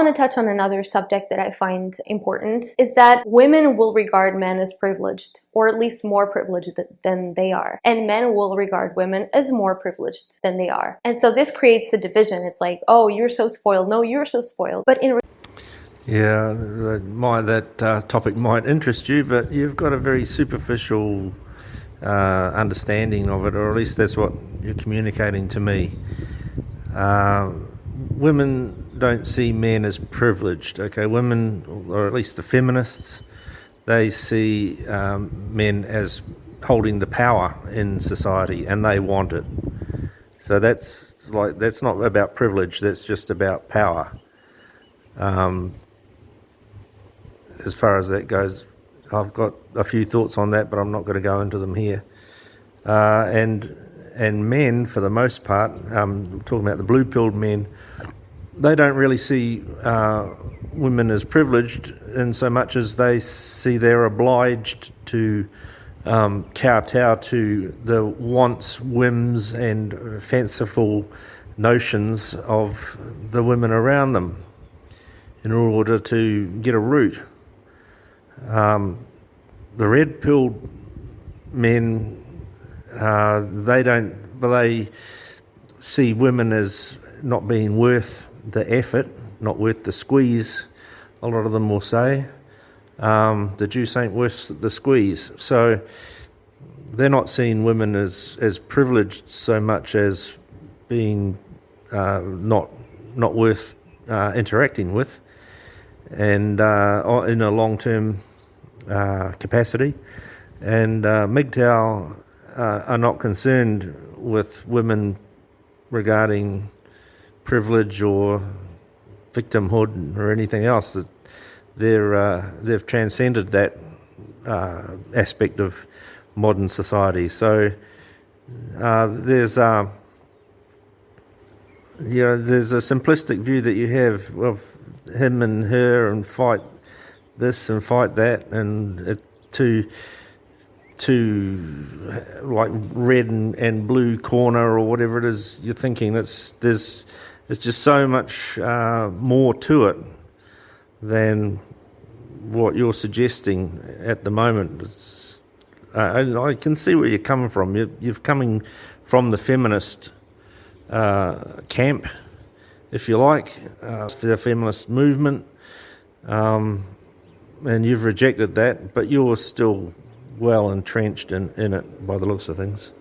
I want to touch on another subject that I find important is that women will regard men as privileged, or at least more privileged than they are. And men will regard women as more privileged than they are. And so this creates a division. It's like, oh, you're so spoiled. No, you're so spoiled. But in yeah, that topic might interest you, but you've got a very superficial understanding of it, or at least that's what you're communicating to me. Women don't see men as privileged, okay? Women, or at least the feminists, they see men as holding the power in society, and they want it. So that's not about privilege, that's just about power. As far as that goes, I've got a few thoughts on that, but I'm not going to go into them here. And men, for the most part, talking about the blue-pilled men, they don't really see women as privileged in so much as they see they're obliged to kowtow to the wants, whims and fanciful notions of the women around them in order to get a root. The red-pilled men, they see women as not being worth the effort, not worth the squeeze, a lot of them will say. The juice ain't worth the squeeze. So they're not seeing women as privileged so much as being not worth interacting with, and in a long-term capacity. And MGTOW are not concerned with women regarding privilege or victimhood or anything else. They've transcended that aspect of modern society. So there's a simplistic view that you have of him and her and fight this and fight that, and to like red and blue corner or whatever it is you're thinking. There's just so much more to it than what you're suggesting at the moment. I can see where you're coming from. You're coming from the feminist camp, if you like, the feminist movement, and you've rejected that, but you're still well entrenched in it by the looks of things.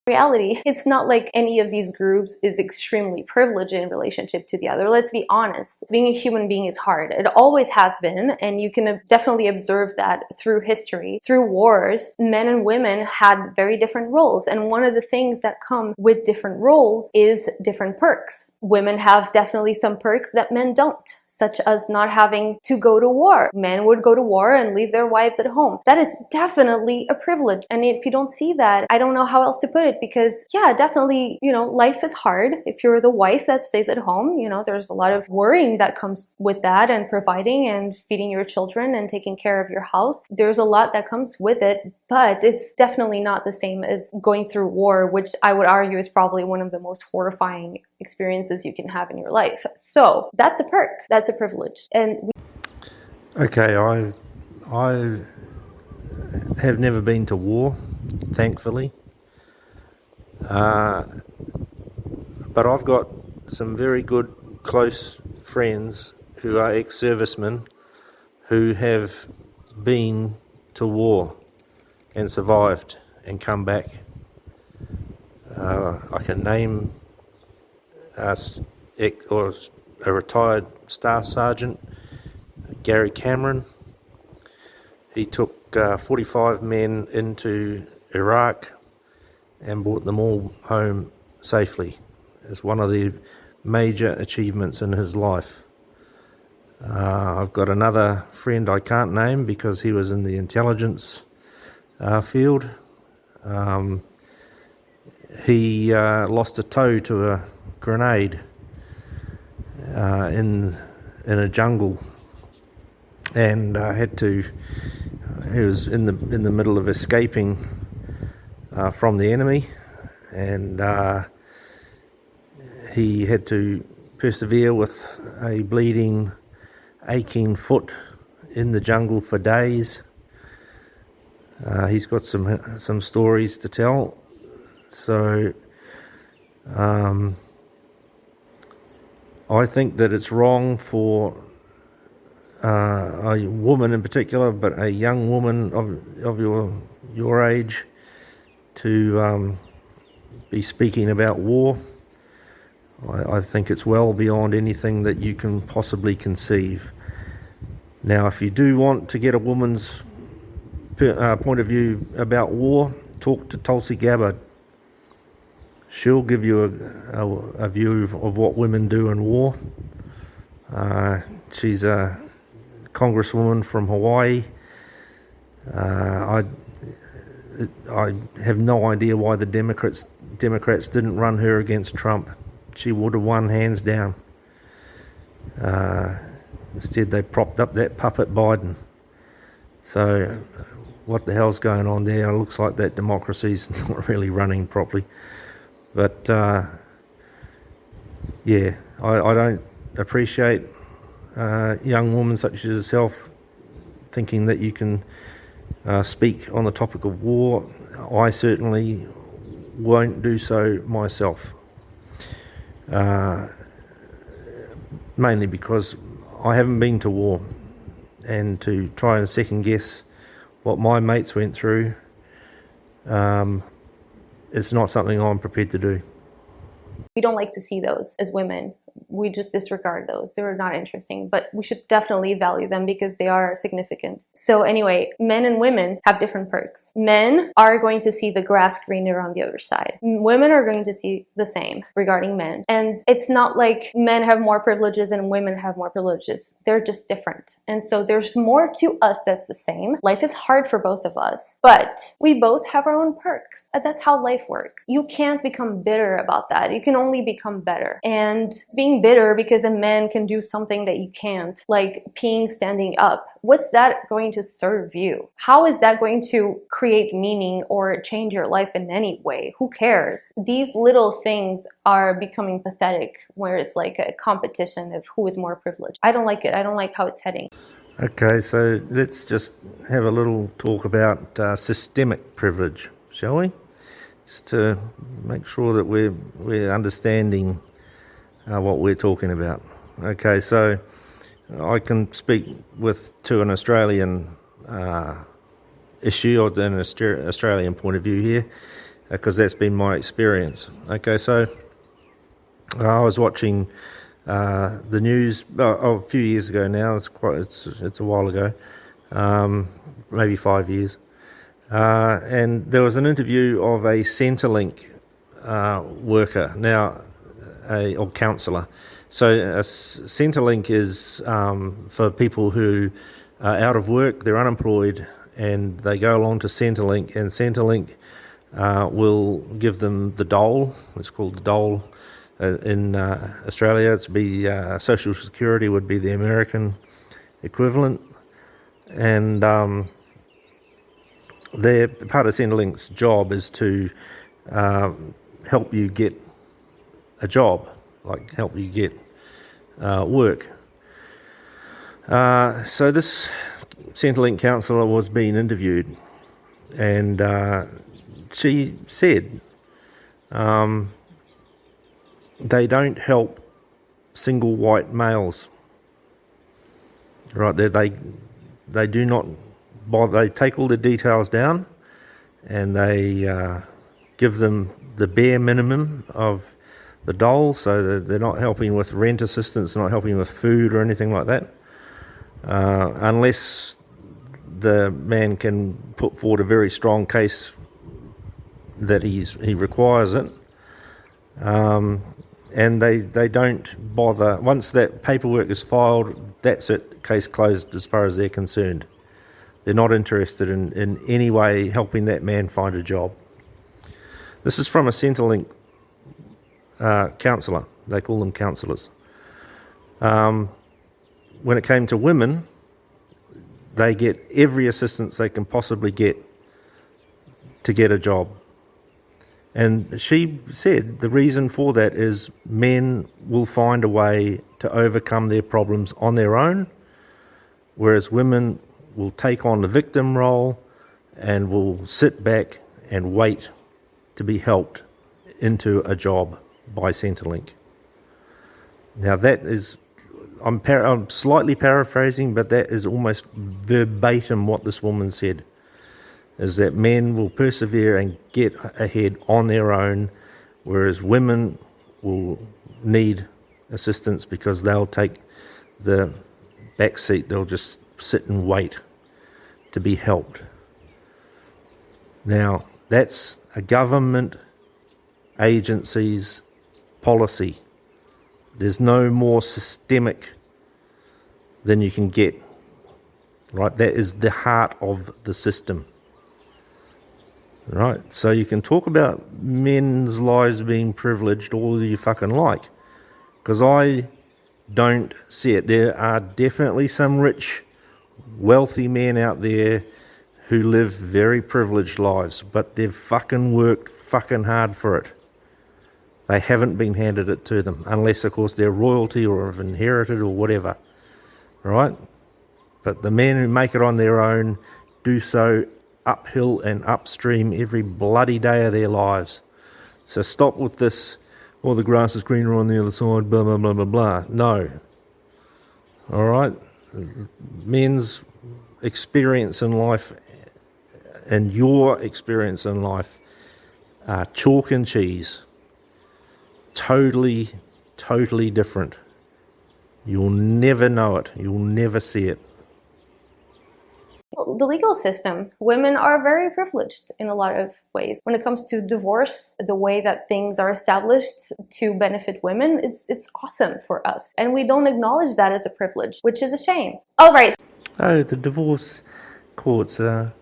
Reality, it's not like any of these groups is extremely privileged in relationship to the other. Let's be honest. Being a human being is hard. It always has been, and you can definitely observe that through history. Through wars, men and women had very different roles, and one of the things that come with different roles is different perks. Women have definitely some perks that men don't, such as not having to go to war. Men would go to war and leave their wives at home. That is definitely a privilege. And if you don't see that, I don't know how else to put it, because yeah, definitely, life is hard. If you're the wife that stays at home, there's a lot of worrying that comes with that, and providing and feeding your children and taking care of your house. There's a lot that comes with it, but it's definitely not the same as going through war, which I would argue is probably one of the most horrifying experiences you can have in your life. So that's a perk. That's a privilege. And okay, I have never been to war, thankfully, but I've got some very good close friends who are ex-servicemen who have been to war and survived and come back. I can name a retired Staff Sergeant, Gary Cameron. He took 45 men into Iraq and brought them all home safely. It's one of the major achievements in his life. I've got another friend I can't name because he was in the intelligence field. He lost a toe to a grenade in a jungle, and he was in the middle of escaping from the enemy, and he had to persevere with a bleeding, aching foot in the jungle for days. He's got some stories to tell. So I think that it's wrong for a woman in particular, but a young woman of your age, to be speaking about war. I think it's well beyond anything that you can possibly conceive. Now, if you do want to get a woman's point of view about war, talk to Tulsi Gabbard. She'll give you a view of what women do in war. She's a congresswoman from Hawaii. I have no idea why the Democrats didn't run her against Trump. She would have won hands down. Instead, they propped up that puppet Biden. So, what the hell's going on there? It looks like that democracy's not really running properly. But, yeah, I don't appreciate a young woman such as yourself thinking that you can speak on the topic of war. I certainly won't do so myself. Mainly because I haven't been to war, and to try and second guess what my mates went through, it's not something I'm prepared to do. We don't like to see those as women. We just disregard those. They're not interesting, but we should definitely value them because they are significant. So anyway, men and women have different perks. Men are going to see the grass greener on the other side. Women are going to see the same regarding men. And it's not like men have more privileges and women have more privileges. They're just different. And so there's more to us that's the same. Life is hard for both of us, but we both have our own perks. That's how life works. You can't become bitter about that. You can only become better. And being bitter because a man can do something that you can't, like peeing standing up, what's that going to serve you? How is that going to create meaning or change your life in any way? Who cares? These little things are becoming pathetic, where it's like a competition of who is more privileged. I don't like it. I don't like how it's heading. Okay, so let's just have a little talk about systemic privilege, shall we? Just to make sure that we're understanding what we're talking about. Okay, so I can speak to an Australian issue, or an Australian point of view here, because that's been my experience. Okay, so I was watching the news a few years ago now. It's a while ago, maybe 5 years, and there was an interview of a Centrelink worker or counsellor. So a Centrelink is for people who are out of work, they're unemployed, and they go along to Centrelink, and Centrelink will give them the dole. It's called the dole in Australia. Social Security would be the American equivalent, and part of Centrelink's job is to help you get a job, like help you get work. So this Centrelink counsellor was being interviewed, and she said they don't help single white males. Right there, they do not bother. They take all the details down, and they give them the bare minimum of the dole, so they're not helping with rent assistance, not helping with food or anything like that, unless the man can put forward a very strong case that he requires it. And they don't bother. Once that paperwork is filed, that's it, case closed as far as they're concerned. They're not interested in any way helping that man find a job. This is from a Centrelink counsellor. They call them counsellors. When it came to women, they get every assistance they can possibly get to get a job. And she said the reason for that is men will find a way to overcome their problems on their own, whereas women will take on the victim role and will sit back and wait to be helped into a job by Centrelink. Now that is, I'm slightly paraphrasing, but that is almost verbatim what this woman said, is that men will persevere and get ahead on their own, whereas women will need assistance because they'll take the back seat, they'll just sit and wait to be helped. Now, that's a government agency's policy. There's no more systemic than you can get, right? That is the heart of the system, right? So you can talk about men's lives being privileged all you fucking like, because I don't see it. There are definitely some rich, wealthy men out there who live very privileged lives, but they've fucking worked fucking hard for it. They haven't been handed it to them, unless, of course, they're royalty or have inherited or whatever, right? But the men who make it on their own do so uphill and upstream every bloody day of their lives. So stop with this, oh, the grass is greener on the other side, blah, blah, blah, blah, blah. No. All right? Men's experience in life and your experience in life are chalk and cheese. Totally, totally different. You'll never know it. You'll never see it. The legal system, women are very privileged in a lot of ways. When it comes to divorce, the way that things are established to benefit women, it's awesome for us. And we don't acknowledge that as a privilege, which is a shame. All right. Oh, the divorce courts are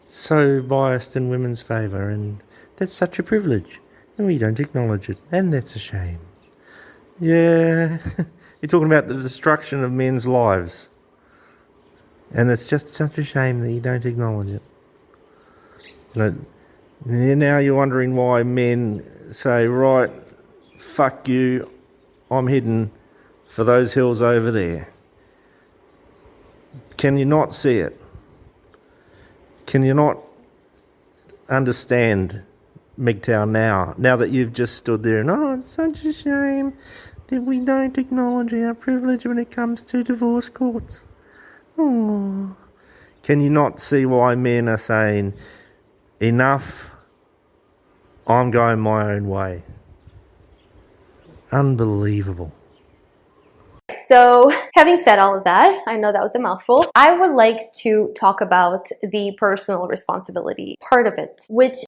so biased in women's favour, and that's such a privilege. And we don't acknowledge it, and that's a shame. Yeah, you're talking about the destruction of men's lives. And it's just such a shame that you don't acknowledge it. You know, now you're wondering why men say, right, fuck you, I'm heading for those hills over there. Can you not see it? Can you not understand MGTOW now that you've just stood there and, oh, it's such a shame that we don't acknowledge our privilege when it comes to divorce courts. Oh. Can you not see why men are saying, enough, I'm going my own way? Unbelievable. So, having said all of that, I know that was a mouthful. I would like to talk about the personal responsibility part of it, which